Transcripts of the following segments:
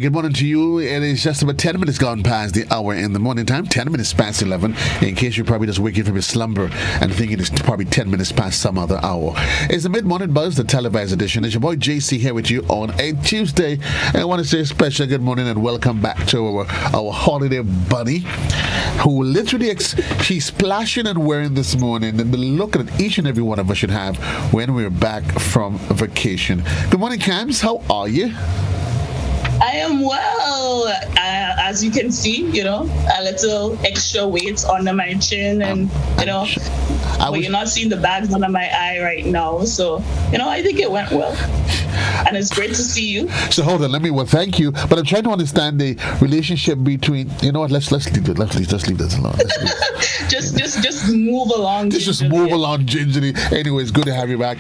Good morning to you. It is just about 10 minutes gone past the hour in the morning time, 10 minutes past 11, in case you're probably just waking from your slumber and thinking it's probably 10 minutes past some other hour. It's the Mid-Morning Buzz, the televised edition. It's your boy JC here with you on a Tuesday. And I want to say a special good morning and welcome back to our holiday bunny, who literally, she's splashing and wearing this morning, and the look that each and every one of us should have when we're back from vacation. Good morning, Cams. How are you? I am well. As you can see, a little extra weight under my chin, and you're not seeing the bags under my eye right now. So, I think it went well, and it's great to see you. So hold on, thank you. But I'm trying to understand the relationship between. You know what? Let's leave it. Let's leave this alone. Just move along. Just move along gingerly. Anyway, it's good to have you back.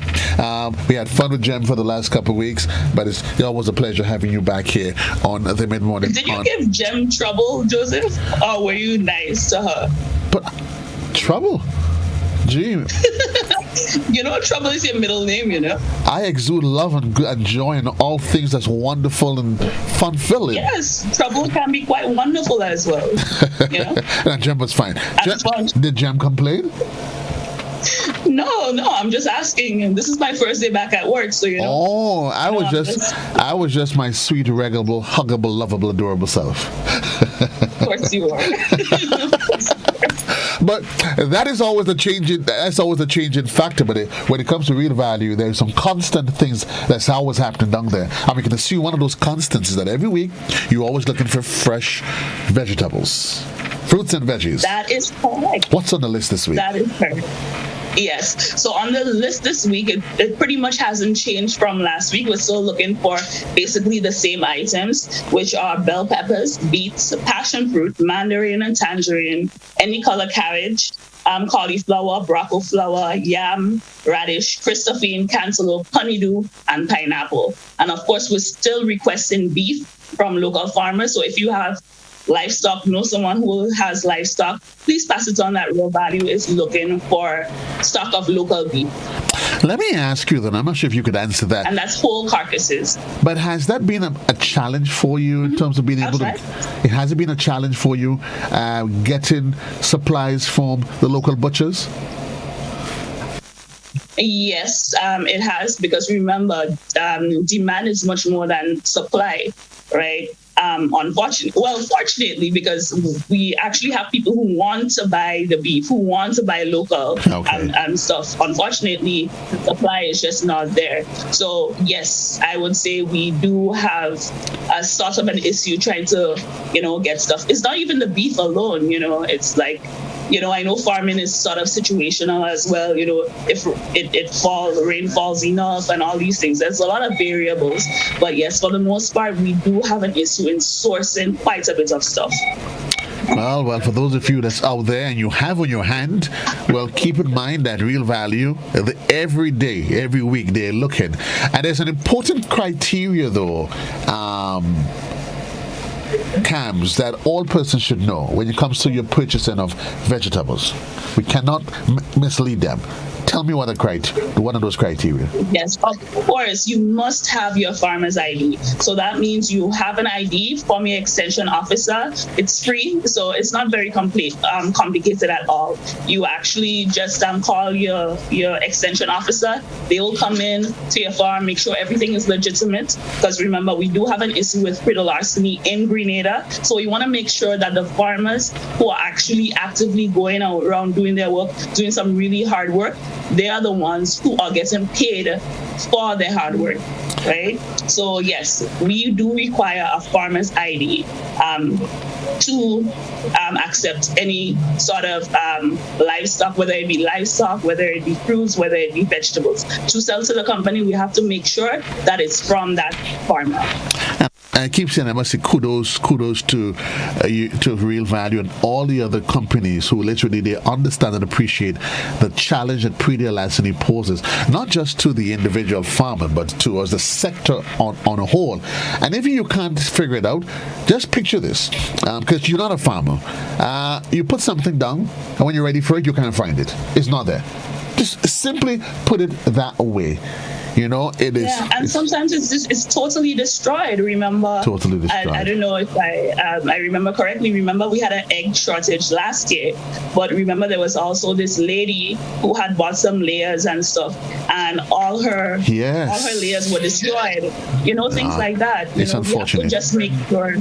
We had fun with Jem for the last couple of weeks, but it's always a pleasure having you back here on the Mid-Morning. Did you give Jem trouble, Joseph, or were you nice to her? But trouble? Gee. Trouble is your middle name, I exude love and joy and all things that's wonderful and fun-filling. Yes, trouble can be quite wonderful as well. And Jem was fine. Did Jem complain? No, I'm just asking. And this is my first day back at work, so Oh, I was just my sweet, regular, huggable, lovable, adorable self. Of course you are. But that's always a changing factor. But when it comes to real value, there's some constant things that's always happening down there. I mean, can assume one of those constants is that every week you're always looking for fresh vegetables, fruits and veggies. That is correct. What's on the list this week? That is correct. Yes. So on the list this week, it pretty much hasn't changed from last week. We're still looking for basically the same items, which are bell peppers, beets, passion fruit, mandarin and tangerine, any color cabbage, cauliflower, broccoli flower, yam, radish, Christophine, cantaloupe, honeydew, and pineapple. And of course, we're still requesting beef from local farmers. So if you have livestock, know someone who has livestock, please pass it on that Real Value is looking for stock of local beef. Let me ask you then, I'm not sure if you could answer that. And that's whole carcasses. But has that been a challenge for you in terms of being able to... It has been a challenge for you getting supplies from the local butchers? Yes, it has, because remember, demand is much more than supply, right? Fortunately, because we actually have people who want to buy the beef, who want to buy local and stuff. Unfortunately, the supply is just not there. So yes, I would say we do have a sort of an issue trying to, get stuff. It's not even the beef alone, it's like, I know farming is sort of situational as well. If rain falls enough and all these things. There's a lot of variables. But yes, for the most part, we do have an issue in sourcing quite a bit of stuff. Well, for those of you that's out there and you have on your hand, keep in mind that Real Value, every day, every week, they're looking. And there's an important criteria, though, Cams, that all persons should know when it comes to your purchasing of vegetables. We cannot mislead them. Tell me one of those criteria. Yes, of course. You must have your farmer's ID. So that means you have an ID from your extension officer. It's free, so it's not very complicated at all. You actually just call your extension officer. They will come in to your farm, make sure everything is legitimate. Because remember, we do have an issue with critter larceny in Grenada. So we want to make sure that the farmers who are actually actively going around doing their work, doing some really hard work, they are the ones who are getting paid for their hard work, right? So yes, we do require a farmer's ID to accept any sort of livestock, whether it be livestock, whether it be fruits, whether it be vegetables. To sell to the company, we have to make sure that it's from that farmer. I keep saying I must say kudos to Real Value and all the other companies who literally they understand and appreciate the challenge that pre-deal larceny poses, not just to the individual farmer, but to us, the sector on a whole. And if you can't figure it out, just picture this, because you're not a farmer. You put something down, and when you're ready for it, you can't find it. It's not there. Just simply put it that way. It is. Yeah, and sometimes it's totally destroyed. Remember, Totally destroyed. I don't know if I remember correctly. Remember, we had an egg shortage last year, but remember there was also this lady who had bought some layers and stuff, and all her layers were destroyed. Things like that. It's unfortunate. We have to just make sure,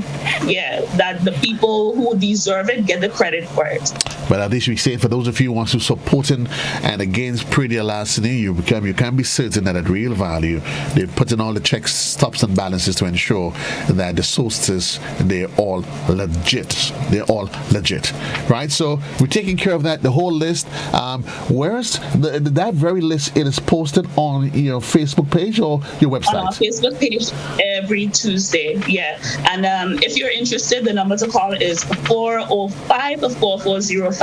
that the people who deserve it get the credit for it. But at least we say, for those of you who want to supporting and against pretty larceny, you can be certain that at Real Value, they put in all the checks, stops, and balances to ensure that the sources, they're all legit. They're all legit, right? So we're taking care of that. The whole list. Where's that very list? It is posted on your Facebook page or your website? On our Facebook page every Tuesday. Yeah, and if you're interested, the number to call is 405-4405.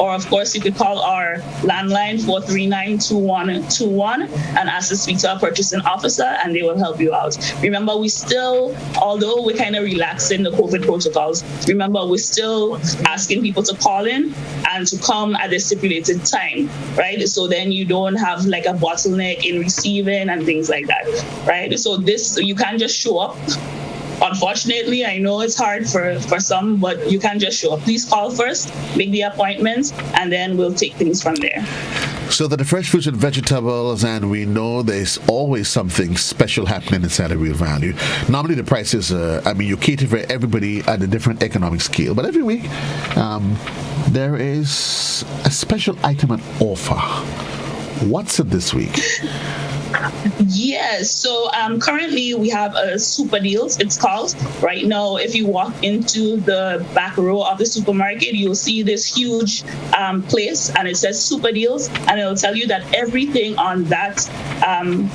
Or of course you could call our landline 439-2121 and ask to speak to our purchasing officer, and they will help you out. Remember, we still, although we're kind of relaxing the COVID protocols, remember we're still asking people to call in and to come at the stipulated time, right? So then you don't have like a bottleneck in receiving and things like that, right? So you can't just show up. Unfortunately, I know it's hard for some, but you can't just show up. Please call first, make the appointment, and then we'll take things from there. So that the fresh fruits and vegetables, and we know there's always something special happening inside of Real Value. Normally the prices, you cater for everybody at a different economic scale, but every week there is a special item and offer. What's it this week? Yes, so currently we have a super deals, it's called. Right now, if you walk into the back row of the supermarket, you'll see this huge place, and it says super deals, and it'll tell you that everything on that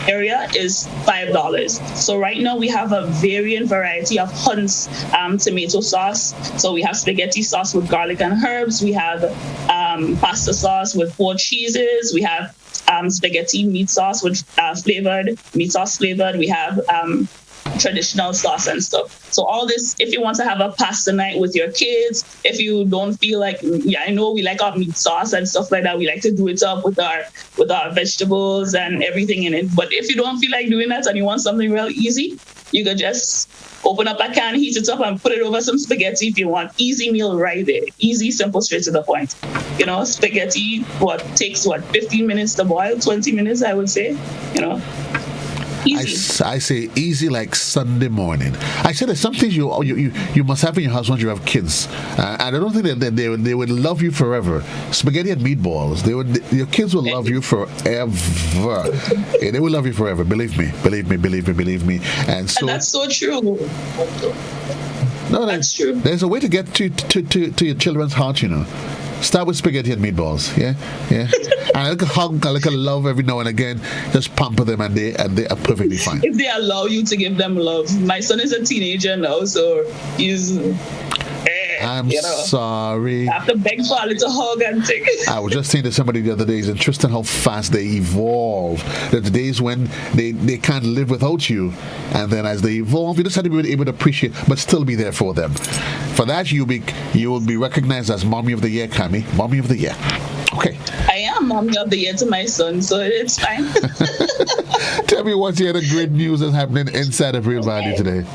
area is $5. So right now we have a variety of Hunt's tomato sauce. So we have spaghetti sauce with garlic and herbs. We have pasta sauce with 4 cheeses. We have spaghetti meat sauce with meat sauce flavored. We have traditional sauce and stuff. So all this, if you want to have a pasta night with your kids, if you don't feel like, I know we like our meat sauce and stuff like that. We like to do it up with our vegetables and everything in it. But if you don't feel like doing that and you want something real easy, you could just open up a can, heat it up, and put it over some spaghetti if you want. Easy meal right there. Easy, simple, straight to the point. Spaghetti, takes 15 minutes to boil? 20 minutes, I would say. Easy. I say easy like Sunday morning. I said there's some things you must have in your house once you have kids, and I don't think that they would love you forever. Spaghetti and meatballs. Your kids will love you forever. Yeah, they will love you forever. Believe me. And that's so true. No, that's true. There's a way to get to your children's heart, Start with spaghetti and meatballs, yeah. And a little hug, a little love every now and again. Just pamper them, and they are perfectly fine. If they allow you to give them love. My son is a teenager now, so he's. I'm sorry. I have to beg for a little hug and take it. I was just saying to somebody the other day, it's interesting how fast they evolve. There's the days when they can't live without you, and then as they evolve, you just have to be able to appreciate, but still be there for them. For that, you will be recognized as Mommy of the Year, Cami. Mommy of the Year. Okay. I am Mommy of the Year to my son, so it's fine. Tell me what's the other great news that's happening inside of Real Value today.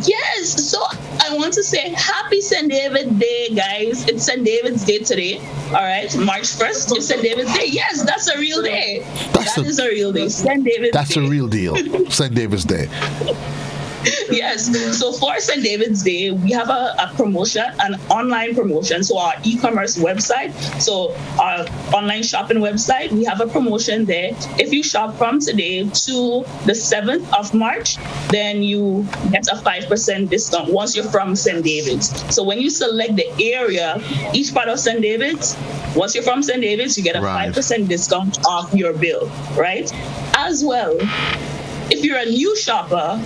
Yes, so I want to say happy St. David's Day, guys. It's St. David's Day today. All right, March 1st is St. David's Day. Yes, that's a real day. That is a real day. St. David's Day. That's a real deal. St. David's Day. Yes. So for St. David's Day, we have a promotion, an online promotion. So our e-commerce website, so our online shopping website, we have a promotion there. If you shop from today to the 7th of March, then you get a 5% discount once you're from St. David's. So when you select the area, each part of St. David's, once you're from St. David's, you get a 5% discount off your bill, right? As well, if you're a new shopper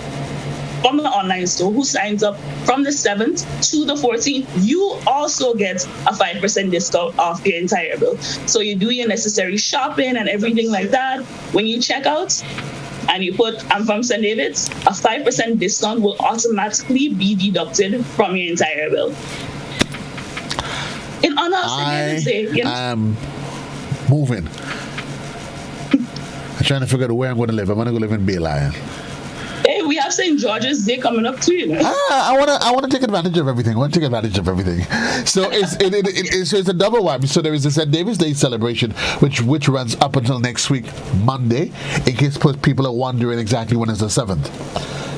from the online store who signs up from the 7th to the 14th, you also get a 5% discount off the entire bill. So you do your necessary shopping and everything like that. When you check out and you put I'm from St. David's, a 5% discount will automatically be deducted from your entire bill. In honor of St. David's Day, I am moving. I'm trying to figure out where I'm going to live. I'm going to go live in Bay Lion. Hey, we have St. George's Day coming up too, you know? I want to take advantage of everything. So it's a double whammy. So there is the St. David's Day celebration, which runs up until next week, Monday, in case people are wondering exactly when is the 7th.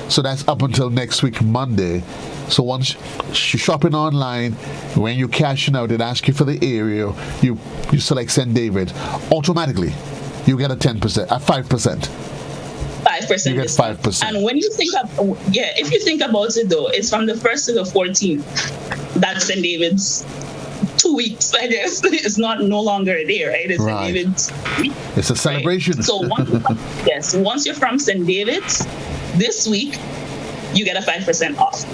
So that's up until next week, Monday. So once you're shopping online, when you're cashing out, it asks you for the area. You select St. David. Automatically, you get a 10%, a 5%. 5%. You get 5%. And when you think of, if you think about it though, it's from the 1st to the 14th. That's St. David's 2 weeks, I guess. It's no longer a day, right? It's right. St. David's week. It's a celebration. Right? So once you're from St. David's this week, you get a 5% off.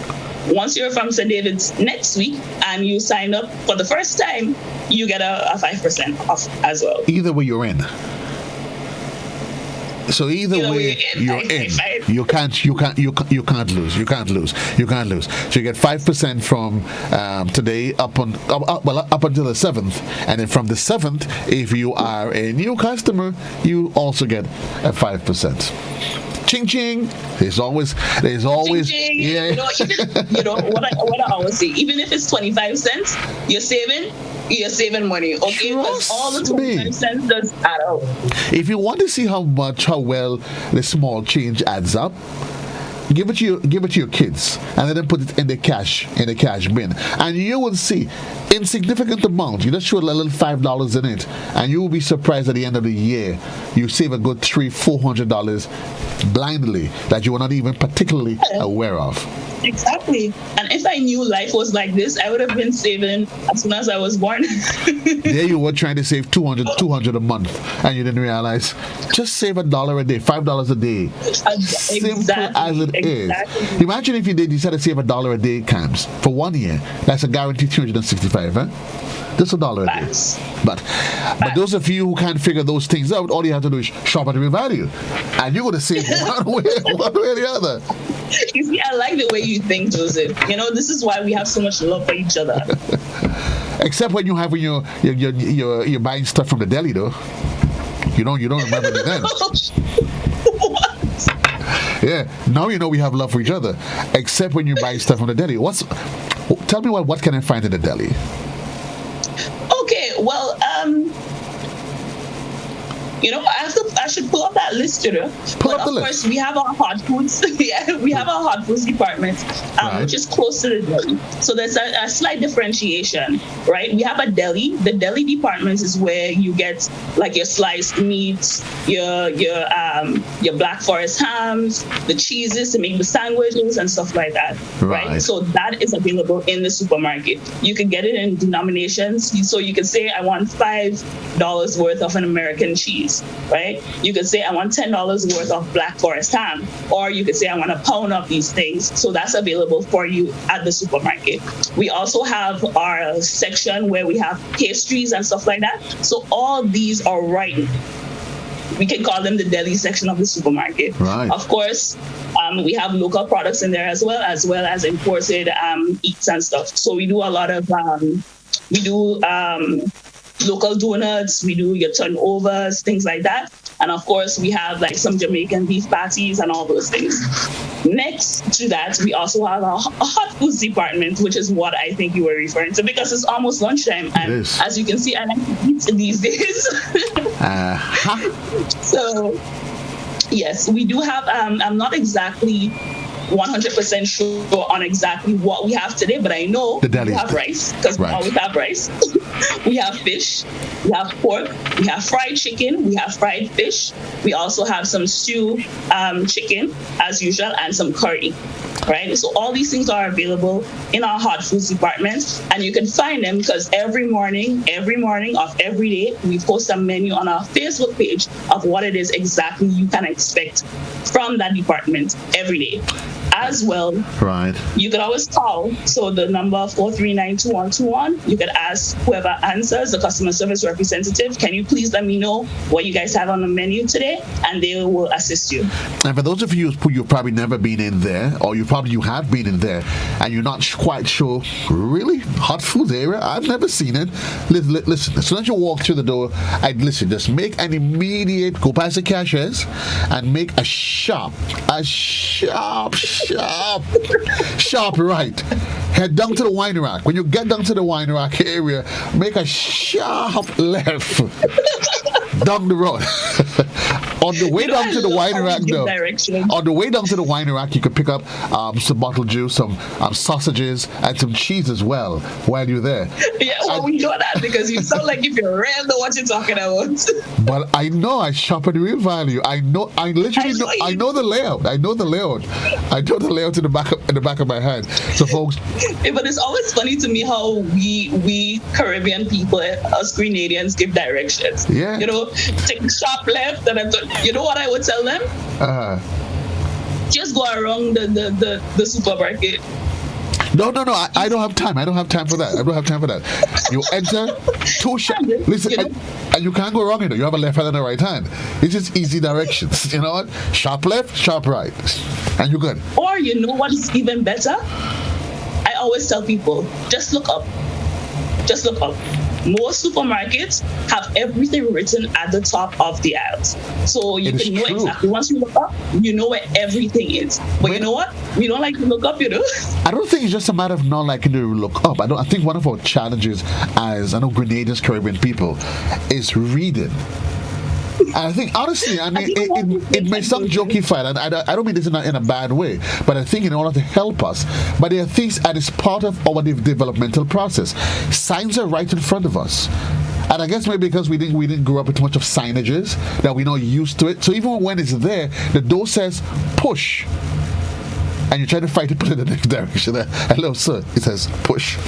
Once you're from St. David's next week and you sign up for the first time, you get a 5% off as well. Either way you're in. So either way you're in. You can't lose. So you get 5% from today up until the 7th, and then from the 7th, if you are a new customer, you also get a 5%. Ching ching. There's always ching, ching. Yeah. What I always say, even if it's 25 cents, you're saving money, okay? Because all the 25 cents does add up. If you want to see how well the small change adds up, give it to your kids and let them put it in the cash bin, and you will see insignificant amount. You just show a little $5 in it, and you will be surprised at the end of the year you save a good $300-400 blindly that you were not even particularly aware of. Exactly. And if I knew life was like this, I would have been saving as soon as I was born. There you were trying to save $200 a month, and you didn't realize. Just save $1 a day, $5 a day. Simple as it is. Imagine if you decided to save $1 a day, Cams, for 1 year. That's a guaranteed 365, huh? Just $1 a day. But those of you who can't figure those things out, all you have to do is shop at Real Value, and you're going to save one way or the other. You see, I like the way you think, Joseph. This is why we have so much love for each other. Except when you're buying stuff from the deli, though. You don't remember me then. What? Yeah, now we have love for each other. Except when you buy stuff from the deli. Tell me what can I find in the deli? Okay, well, I should pull up that list, Pull up the list. Of course, we have our hot foods. We have our hot foods department, right, which is close to the deli. So there's a slight differentiation, right? We have a deli. The deli department is where you get like your sliced meats, your Black Forest hams, the cheeses to make the sandwiches and stuff like that, right? So that is available in the supermarket. You can get it in denominations. So you can say, I want $5 worth of an American cheese, right? You could say, I want $10 worth of Black Forest ham, or you could say, I want a pound of these things. So that's available for you at the supermarket. We also have our section where we have pastries and stuff like that. So all these are right. We can call them the deli section of the supermarket. Right. Of course, we have local products in there as well as imported eats and stuff. So we do a lot of local donuts, we do your turnovers, things like that. And of course, we have like some Jamaican beef patties and all those things. Next to that, we also have a hot foods department, which is what I think you were referring to, because it's almost lunchtime. And as you can see, I like to eat these days. So, yes, we do have, I'm not exactly 100% sure on exactly what we have today, but I know we have rice, because we always have rice. We have fish, we have pork, we have fried chicken, we have fried fish. We also have some stew chicken, as usual, and some curry, right? So all these things are available in our hot foods department, and you can find them because every morning of every day, we post a menu on our Facebook page of what it is exactly you can expect from that department every day. as well. Right. You could always call. So the number 439-2121, you could ask whoever answers, the customer service representative, can you please let me know what you guys have on the menu today? And they will assist you. And for those of you who you've probably never been in there, or you have been in there, and you're not quite sure, really? Hot food area? I've never seen it. Listen, as soon as you walk through the door, just make an immediate, go past the cashiers, and make a sharp right. Head down to the wine rack. When you get down to the wine rack area, make a sharp left down the road. On the way down to the wine rack, though. On the way down to the wine rack, you could pick up some bottled juice, some sausages, and some cheese as well while you're there. Yeah, well, we know that because you sound like if you really know what you're talking about. But I know I shop at Real Value. I know the layout. I know the layout in the back of my head. So, folks. Yeah, but it's always funny to me how we Caribbean people, us Grenadians, give directions. Yeah. Take a sharp left, and you know what I would tell them? Just go around the supermarket. No. I don't have time. I don't have time for that. You enter two shops. Listen, and you can't go wrong. You have a left hand and a right hand. It's just easy directions. You know what? Sharp left, sharp right, and you're good. Or you know what is even better? I always tell people, just look up. Just look up. Most supermarkets have everything written at the top of the aisles. So you can know exactly. Once you look up, you know where everything is. But you know what? We don't like to look up, I don't think it's just a matter of not liking to look up. I think one of our challenges as, Grenadians, Caribbean people, is reading. And I think, honestly, it may sound jokified, and I don't mean this in a bad way, but I think in order to help us, but there are things that is part of our developmental process. Signs are right in front of us. And I guess maybe because we didn't grow up with too much of signages, that we're not used to it. So even when it's there, the door says, push. And you try to fight to put it in the next direction. Hello, sir. It says push.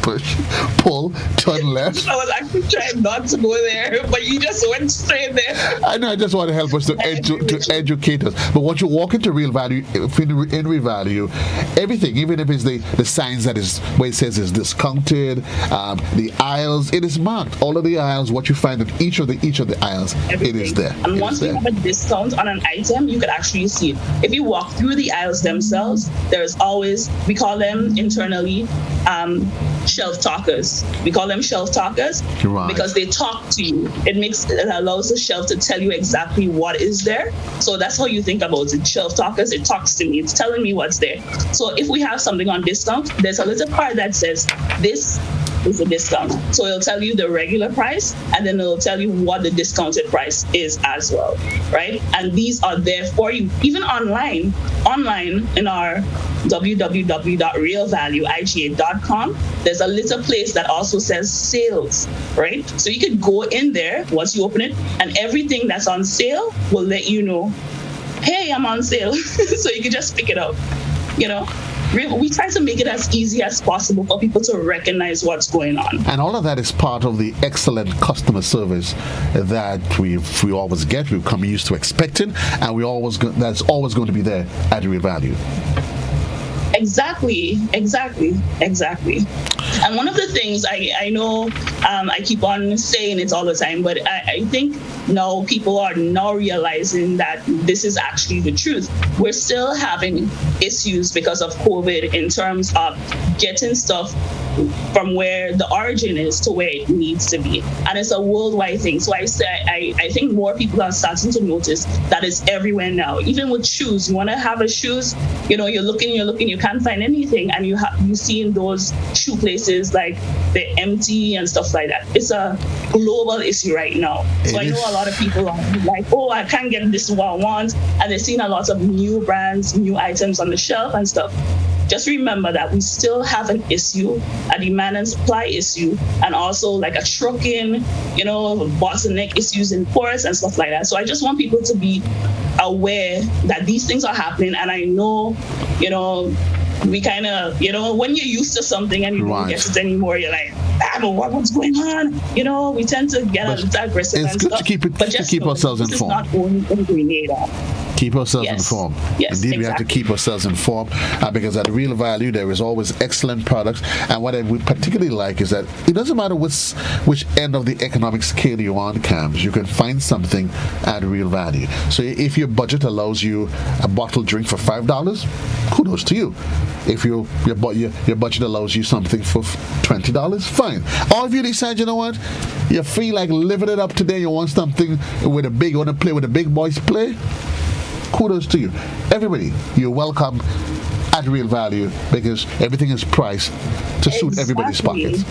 Push, pull, turn left. I was actually trying not to go there, but you just went straight there. I know. I just want to help us to educate us. But once you walk into Real Value, in Real Value, everything, even if it's the signs that is where it says it's discounted, the aisles, it is marked. All of the aisles, what you find in each of the aisles, everything. It is there. And once we have a discount on an item, you could actually see it. If you walk through the aisles themselves, there's always, we call them internally shelf talkers. We call them shelf talkers because they talk to you. It allows the shelf to tell you exactly what is there. So that's how you think about it. Shelf talkers, it talks to me. It's telling me what's there. So if we have something on discount, there's a little card that says this is a discount. So it'll tell you the regular price, and then it'll tell you what the discounted price is as well, right? And these are there for you. Even online in our www.realvalueiga.com, there's a little place that also says sales, right? So you could go in there once you open it, and everything that's on sale will let you know, hey, I'm on sale. So you can just pick it up, We try to make it as easy as possible for people to recognize what's going on. And all of that is part of the excellent customer service that we always get, we come used to expecting, and that's always going to be there at Real Value. Exactly. And one of the things I know, I keep on saying it all the time, but I think now people are now realizing that this is actually the truth. We're still having issues because of COVID in terms of getting stuff from where the origin is to where it needs to be. And it's a worldwide thing. So I think more people are starting to notice that it's everywhere now. Even with shoes, you want to have a shoes, you're looking, you can't find anything, and you see in those shoe places like they're empty and stuff like that. It's a global issue right now. So I know a lot of people are like, oh, I can't get this what I want, and they're seeing a lot of new brands, new items on the shelf and stuff. Just remember that we still have an issue, a demand and supply issue, and also like a trucking, bottleneck issues in ports and stuff like that. So I just want people to be aware that these things are happening. And I know, we kind of, when you're used to something and you don't get it anymore, you're like, but what's going on? We tend to get a little aggressive and stuff. It's good to keep ourselves informed. It's not only in Grenada. Keep ourselves Yes. informed. Yes, Indeed, we have to exactly. keep ourselves informed because at Real Value, there is always excellent products. And what I would particularly like is that it doesn't matter which end of the economic scale you're on, Cams, you can find something at Real Value. So if your budget allows you a bottled drink for $5, kudos to you. If your budget allows you something for $20, fine. Or if you decide, you know what, you feel like living it up today, you want something you want to play with the big boys play, kudos to you. Everybody, you're welcome at Real Value because everything is priced to suit everybody's Exactly. pockets.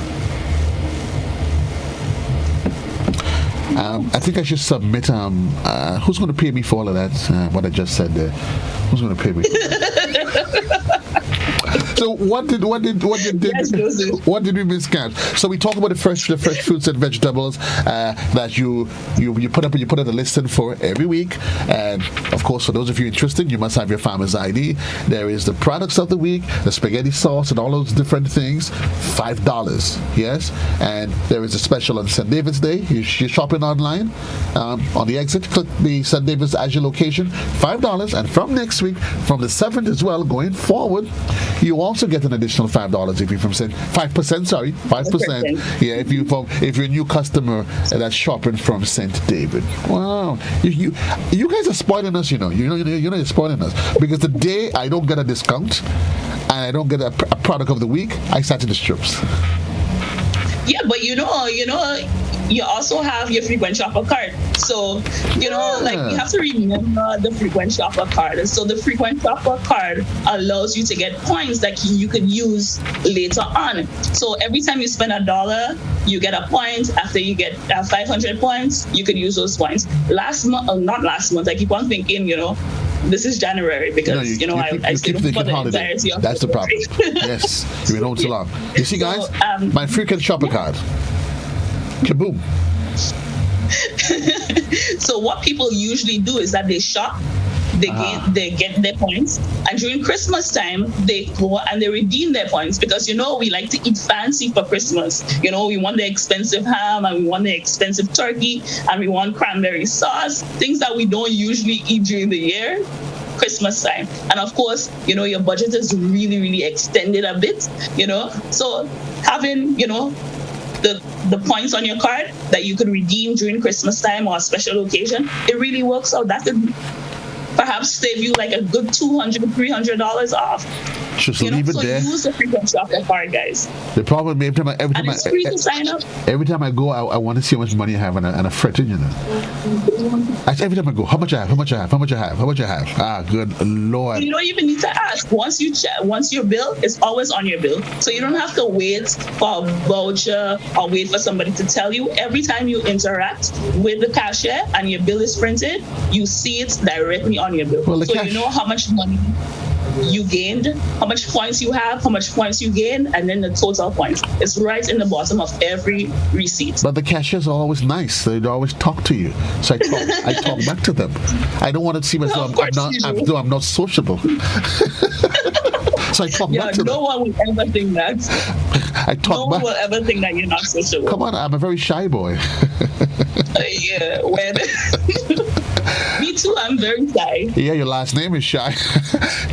I think I should submit. Who's going to pay me for all of that? What I just said there. Who's going to pay me? For that? So what did Yes, Joseph. what did we miss, Cams? So we talk about the fresh fruits and vegetables that you put up a listing for every week, and of course for those of you interested, you must have your farmer's ID. There is the products of the week, the spaghetti sauce, and all those different things. $5, yes, and there is a special on St. David's Day. You're shopping online on the exit. Click the St. David's as your location. $5, and from next week, from the 7th as well, going forward, you also get an additional $5 if you're from St. 5%. Sorry, 5%. Yeah, if you're a new customer that's shopping from St. David. Wow, you guys are spoiling us. You're spoiling us because the day I don't get a discount and I don't get a product of the week, I start to the strips. Yeah, but you also have your frequent shopper card. So, like you have to remember the frequent shopper card. And so the frequent shopper card allows you to get points that you could use later on. So every time you spend $1, you get a point. After you get 500 points, you could use those points. Not last month, I keep on thinking, this is January because, I stayed keep for the holiday. entirety of That's the problem. February. Yes, you've been home too long. You see, guys, So, my frequent shopper card. Kaboom. So what people usually do is that they shop, they get their points, and during Christmas time they go and they redeem their points because we like to eat fancy for Christmas. We want the expensive ham and we want the expensive turkey and we want cranberry sauce, things that we don't usually eat during the year. Christmas time, and of course, your budget is really, really extended a bit. So having the points on your card that you could redeem during Christmas time or a special occasion, it really works out. That could perhaps save you like a good $200, $300 off. Just leave it so there. Use the frequent shopper card, guys. The problem every time And it's free to sign up. Every time I go, I want to see how much money I have and I fret it, Actually, every time I go, how much I have. Ah, good Lord. You don't even need to ask. Once your bill is always on your bill. So you don't have to wait for a voucher or wait for somebody to tell you. Every time you interact with the cashier and your bill is printed, you see it directly on your bill. So you know how much money you gained, how much points you have, how much points you gain, and then the total points. It's right in the bottom of every receipt. But the cashiers are always nice. They always talk to you. So I talk back to them. I don't want to seem as though I'm not sociable. So I talk back to them. No one will ever think that. No one will ever think that you're not sociable. Come on, I'm a very shy boy. Yeah, me too, I'm very shy. Yeah, your last name is Shy.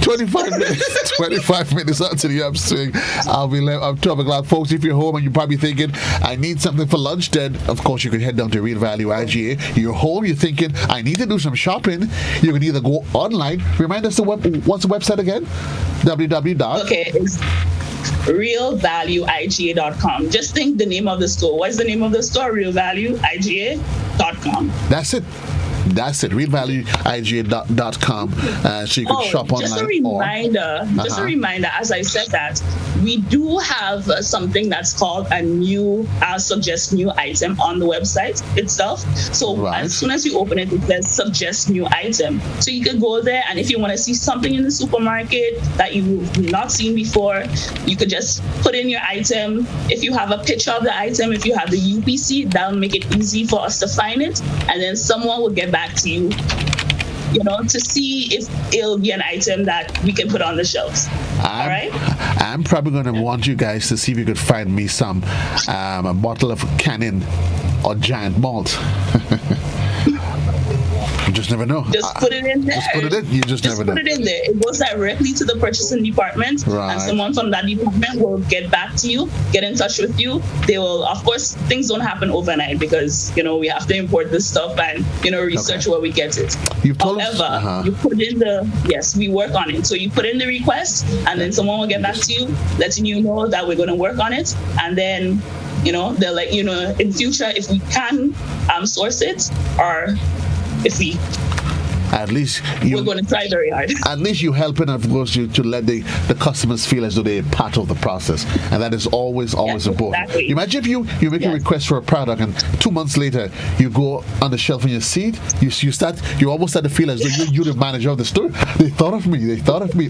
25 minutes onto the upswing. I'm 12 o'clock. Folks, if you're home and you're probably thinking, I need something for lunch, then of course you can head down to Real Value IGA. You're home, you're thinking, I need to do some shopping. You can either go online. Remind us what's the website again? Okay, it's realvalueiga.com. Just think the name of the store. What's the name of the store? realvalueiga.com. That's it, realvalueiga.com. So you can shop online. Just a reminder, as I said that, we do have something that's called a new suggest new item on the website itself. So as soon as you open it, it says suggest new item. So you can go there, and if you want to see something in the supermarket that you've not seen before, you could just put in your item. If you have a picture of the item, if you have the UPC, that'll make it easy for us to find it, and then someone will get back to you, to see if it'll be an item that we can put on the shelves. All right? I'm probably going to want you guys to see if you could find me some a bottle of Canon or Giant Malt. You just never know. Just put it in there. Just put it in. You just never know. Put it in there. It goes directly to the purchasing department, Right. and someone from that department will get back to you, get in touch with you. They will, of course, things don't happen overnight because we have to import this stuff and research where we get it. You've told However, us. you put in we work on it. So you put in the request, and then someone will get back to you, letting you know that we're going to work on it, and then they'll let you know in future if we can source it, or if At least we're going to try very hard. At least you helping, of course, to let the customers feel as though they're part of the process, and that is always important. Exactly. Imagine if you make a request for a product, and 2 months later you go on the shelf and you see it, you almost start to feel as though you're the manager of the store. They thought of me.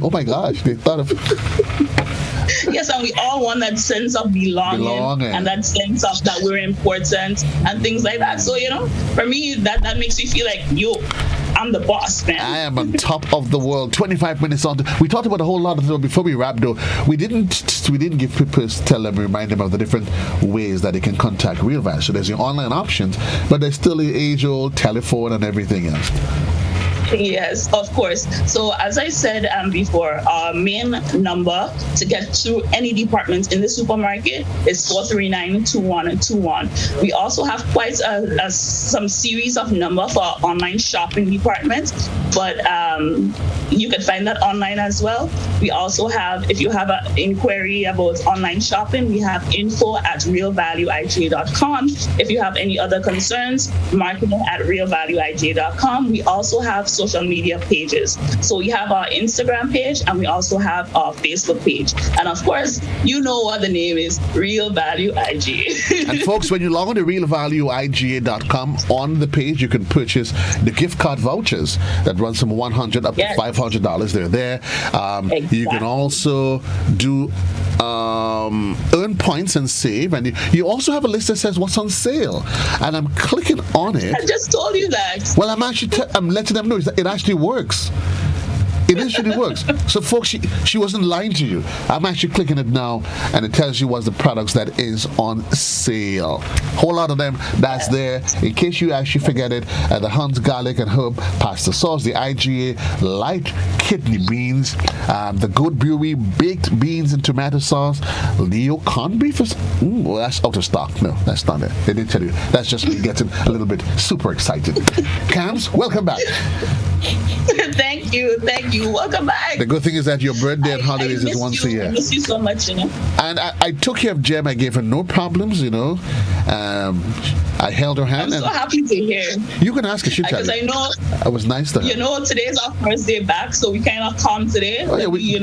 Oh my gosh, they thought of. Yes, and we all want that sense of belonging. And that sense of that we're important and things like that. So for me, that makes me feel like I'm the boss, man. I am on top of the world. 25 minutes on. We talked about a whole lot of it before we wrapped, though. We didn't give people, remind them of the different ways that they can contact Real Value. So there's your online options, but there's still the age-old telephone and everything else. Yes, of course. So as I said before, our main number to get to any department in the supermarket is 439-2121. We also have quite some series of number for our online shopping department, but you can find that online as well. We also have, if you have an inquiry about online shopping, we have info@realvalueij.com. If you have any other concerns, marketing@realvalueij.com. We also have social media pages. So we have our Instagram page and we also have our Facebook page. And of course, you know what the name is, Real Value IG. And folks, when you log on to realvalueiga.com, on the page you can purchase the gift card vouchers that run from $100 up to $500. They're there. Exactly. You can also do earn points and save, and you also have a list that says what's on sale, and I'm clicking on it. I just told you that. Well, I'm letting them know it actually works. It actually works. So, folks, she wasn't lying to you. I'm actually clicking it now, and it tells you what's the products that is on sale. Whole lot of them that's there. In case you actually forget it, the Hunt's garlic and herb pasta sauce, the IGA light kidney beans, the Good Brewery baked beans and tomato sauce, Leo corned beef is well, that's out of stock. No, that's not it. They didn't tell you. That's just me getting a little bit super excited. Cams, welcome back. Thank you. Welcome back. The good thing is that your birthday and holidays is once a year. I miss you so much, And I took care of Jem. I gave her no problems, I held her hand. I'm so happy to hear. You can ask her. She'll tell you. Because I know I was nice to her. Today's our first day back, so we kind of come today. Oh, yeah, we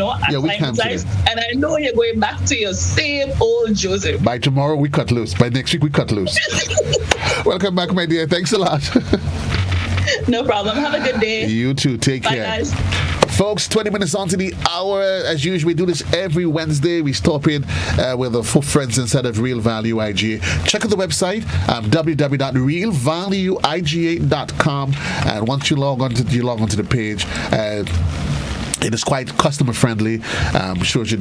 come today. And I know you're going back to your same old Joseph. By tomorrow, we cut loose. By next week, we cut loose. Welcome back, my dear. Thanks a lot. No problem. Have a good day. You too. Take Bye, care. guys. Folks, 20 minutes on to the hour. As usual, we do this every Wednesday. We stop in with the four friends inside of Real Value IGA. Check out the website, www.realvalueiga.com. And once you log onto the page, it is quite customer friendly. Shows you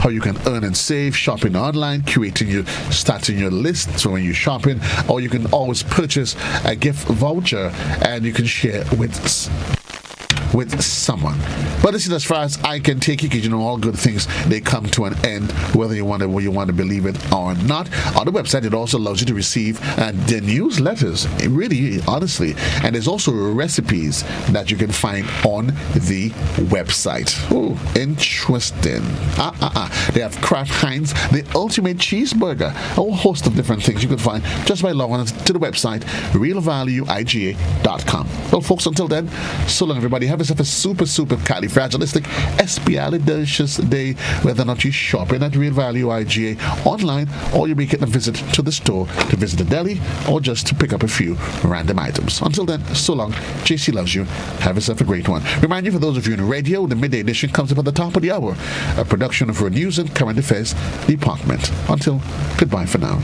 how you can earn and save, shopping online, starting your list. So when you're shopping, or you can always purchase a gift voucher and you can share with someone. But this is as far as I can take it, because all good things, they come to an end, whether you want to believe it or not. On the website, it also allows you to receive the newsletters, really, honestly. And there's also recipes that you can find on the website. Oh, interesting. They have Kraft Heinz, the ultimate cheeseburger, a whole host of different things you can find just by logging on to the website, realvalueiga.com. Well, folks, until then, so long, everybody. Have yourself a super, super califragilistic, espialidocious day, whether or not you're shopping at Real Value IGA online, or you're making a visit to the store to visit the deli, or just to pick up a few random items. Until then, so long. JC loves you. Have yourself a great one. Remind you, for those of you in radio, the midday edition comes up at the top of the hour, a production of our News and Current Affairs Department. Until, goodbye for now.